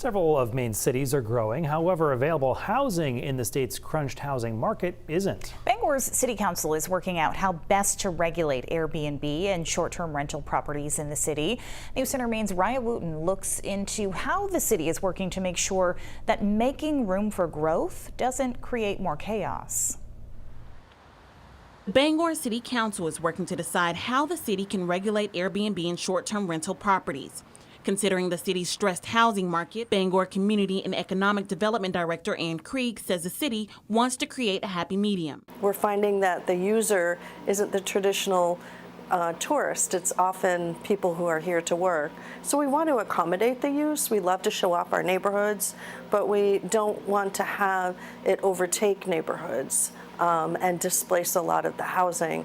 Several of Maine's cities are growing. However, available housing in the state's crunched housing market isn't. Bangor's City Council is working out how best to regulate Airbnb and short-term rental properties in the city. News Center Maine's Raya Wooten looks into how the city is working to make sure that making room for growth doesn't create more chaos. The Bangor City Council is working to decide how the city can regulate Airbnb and short-term rental properties. Considering the city's stressed housing market, Bangor Community and Economic Development Director Ann Krieg says the city wants to create a happy medium. We're finding that the user isn't the traditional tourist. It's often people who are here to work. So we want to accommodate the use. We love to show off our neighborhoods, but we don't want to have it overtake neighborhoods and displace a lot of the housing.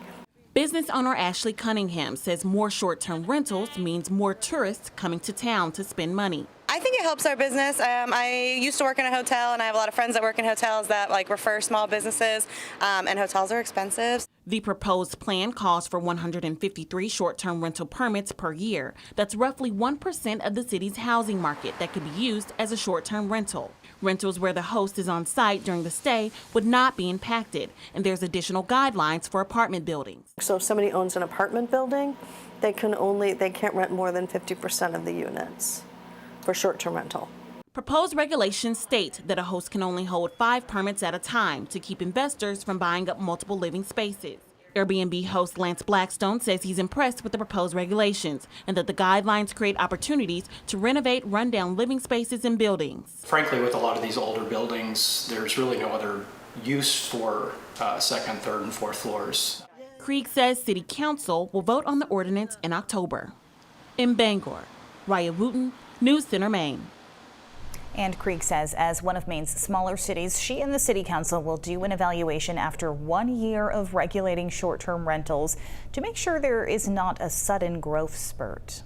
Business owner Ashley Cunningham says more short-term rentals means more tourists coming to town to spend money. I think it helps our business. I used to work in a hotel, and I have a lot of friends that work in hotels that refer small businesses, and hotels are expensive. The proposed plan calls for 153 short-term rental permits per year. That's roughly 1% of the city's housing market that could be used as a short-term rental. Rentals where the host is on site during the stay would not be impacted, and there's additional guidelines for apartment buildings. So if somebody owns an apartment building, they can't rent more than 50% of the units for short-term rental. Proposed regulations state that a host can only hold 5 permits at a time to keep investors from buying up multiple living spaces. Airbnb host Lance Blackstone says he's impressed with the proposed regulations and that the guidelines create opportunities to renovate rundown living spaces and buildings. Frankly, with a lot of these older buildings, there's really no other use for second, third, and fourth floors. Krieg says City Council will vote on the ordinance in October. In Bangor, Raya Wooten, News Center, Maine. And Krieg says as one of Maine's smaller cities, she and the City Council will do an evaluation after 1 year of regulating short-term rentals to make sure there is not a sudden growth spurt.